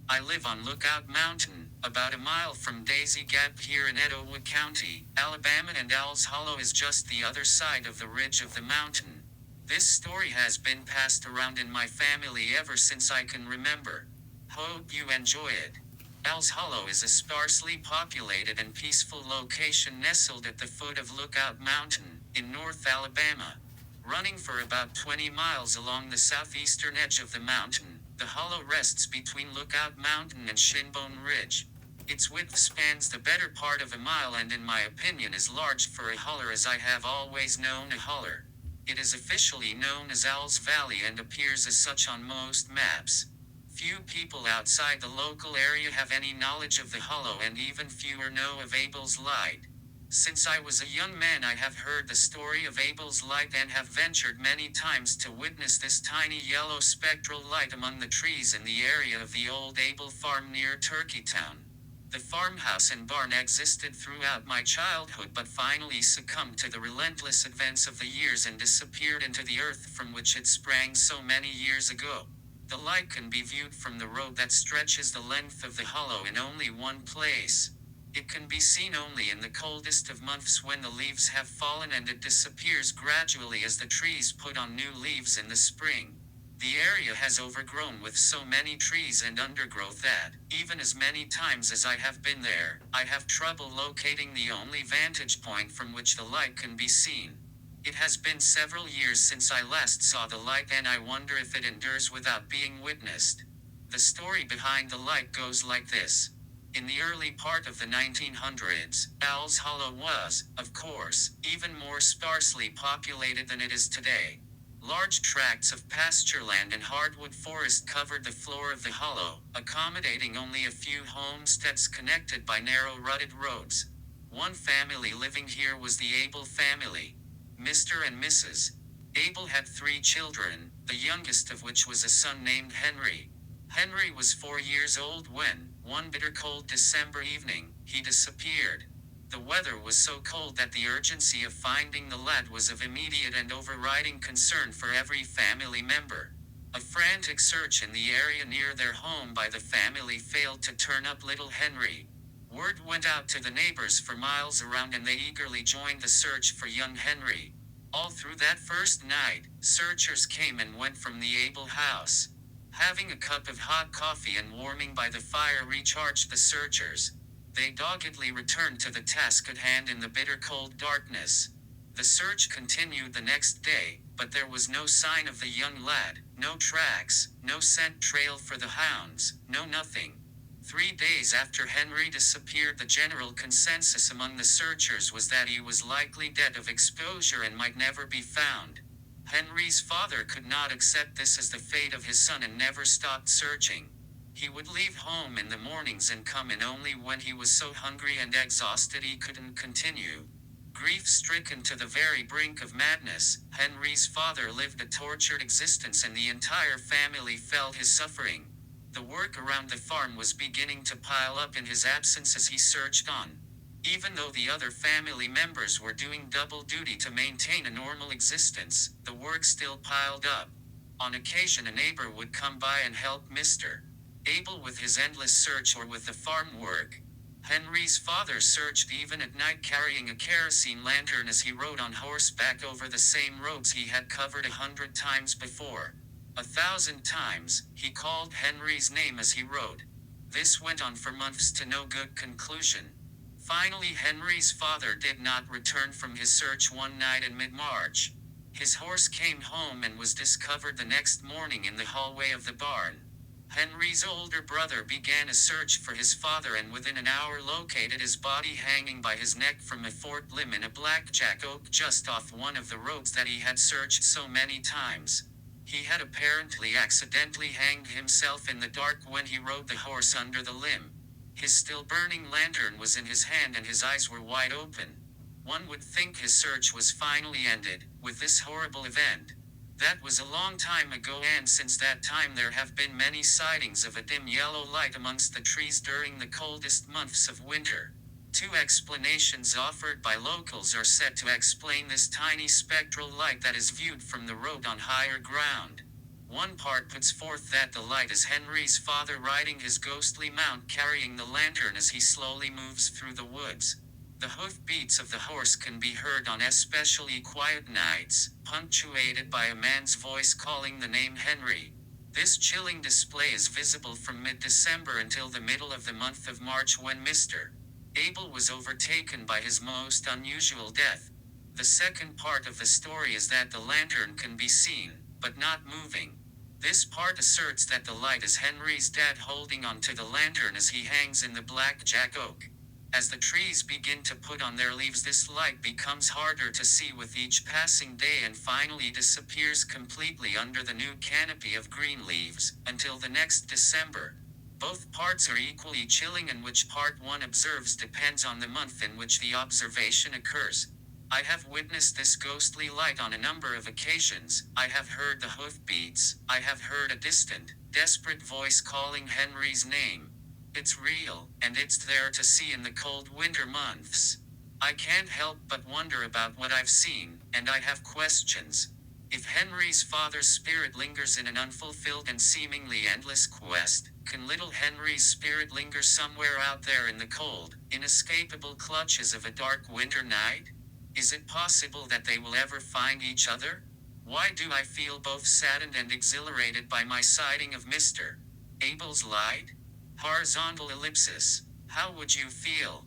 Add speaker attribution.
Speaker 1: I live on Lookout Mountain, about a mile from Daisy Gap here in Etowah County, Alabama, and Owl's Hollow is just the other side of the ridge of the mountain. This story has been passed around in my family ever since I can remember. Hope you enjoy it. Owl's Hollow is a sparsely populated and peaceful location nestled at the foot of Lookout Mountain, in North Alabama. Running for about 20 miles along the southeastern edge of the mountain, the hollow rests between Lookout Mountain and Shinbone Ridge. Its width spans the better part of a mile and in my opinion is large for a holler as I have always known a holler. It is officially known as Owl's Valley and appears as such on most maps. Few people outside the local area have any knowledge of the hollow and even fewer know of Abel's Light. Since I was a young man I have heard the story of Abel's Light and have ventured many times to witness this tiny yellow spectral light among the trees in the area of the old Abel farm near Turkeytown. The farmhouse and barn existed throughout my childhood but finally succumbed to the relentless advance of the years and disappeared into the earth from which it sprang so many years ago. The light can be viewed from the road that stretches the length of the hollow in only one place. It can be seen only in the coldest of months when the leaves have fallen and it disappears gradually as the trees put on new leaves in the spring. The area has overgrown with so many trees and undergrowth that, even as many times as I have been there, I have trouble locating the only vantage point from which the light can be seen. It has been several years since I last saw the light and I wonder if it endures without being witnessed. The story behind the light goes like this. In the early part of the 1900s, Owl's Hollow was, of course, even more sparsely populated than it is today. Large tracts of pasture land and hardwood forest covered the floor of the hollow, accommodating only a few homesteads connected by narrow rutted roads. One family living here was the Abel family. Mr. and Mrs. Abel had 3 children, the youngest of which was a son named Henry. Henry was 4 years old when, one bitter cold December evening, he disappeared. The weather was so cold that the urgency of finding the lad was of immediate and overriding concern for every family member. A frantic search in the area near their home by the family failed to turn up little Henry. Word went out to the neighbors for miles around and they eagerly joined the search for young Henry. All through that first night, searchers came and went from the Abel house. Having a cup of hot coffee and warming by the fire recharged the searchers. They doggedly returned to the task at hand in the bitter cold darkness. The search continued the next day, but there was no sign of the young lad, no tracks, no scent trail for the hounds, no nothing. 3 days after Henry disappeared, the general consensus among the searchers was that he was likely dead of exposure and might never be found. Henry's father could not accept this as the fate of his son and never stopped searching. He would leave home in the mornings and come in only when he was so hungry and exhausted he couldn't continue. Grief-stricken to the very brink of madness, Henry's father lived a tortured existence and the entire family felt his suffering. The work around the farm was beginning to pile up in his absence as he searched on. Even though the other family members were doing double duty to maintain a normal existence, the work still piled up. On occasion a neighbor would come by and help Mr. Abel with his endless search or with the farm work. Henry's father searched even at night carrying a kerosene lantern as he rode on horseback over the same roads he had covered 100 times before. 1,000 times, he called Henry's name as he rode. This went on for months to no good conclusion. Finally, Henry's father did not return from his search one night in mid-March. His horse came home and was discovered the next morning in the hallway of the barn. Henry's older brother began a search for his father and within an hour located his body hanging by his neck from a forked limb in a blackjack oak just off one of the roads that he had searched so many times. He had apparently accidentally hanged himself in the dark when he rode the horse under the limb. His still-burning lantern was in his hand and his eyes were wide open. One would think his search was finally ended, with this horrible event. That was a long time ago and since that time there have been many sightings of a dim yellow light amongst the trees during the coldest months of winter. 2 explanations offered by locals are said to explain this tiny spectral light that is viewed from the road on higher ground. One part puts forth that the light is Henry's father riding his ghostly mount carrying the lantern as he slowly moves through the woods. The hoofbeats of the horse can be heard on especially quiet nights, punctuated by a man's voice calling the name Henry. This chilling display is visible from mid-December until the middle of the month of March when Mr. Abel was overtaken by his most unusual death. The second part of the story is that the lantern can be seen, but not moving. This part asserts that the light is Henry's dad holding onto the lantern as he hangs in the blackjack oak. As the trees begin to put on their leaves, this light becomes harder to see with each passing day and finally disappears completely under the new canopy of green leaves, until the next December. Both parts are equally chilling, and which part one observes depends on the month in which the observation occurs. I have witnessed this ghostly light on a number of occasions. I have heard the hoofbeats. I have heard a distant, desperate voice calling Henry's name. It's real, and it's there to see in the cold winter months. I can't help but wonder about what I've seen, and I have questions. If Henry's father's spirit lingers in an unfulfilled and seemingly endless quest, can little Henry's spirit linger somewhere out there in the cold, inescapable clutches of a dark winter night? Is it possible that they will ever find each other? Why do I feel both saddened and exhilarated by my sighting of Mr. Abel's light? Horizontal ellipsis. How would you feel?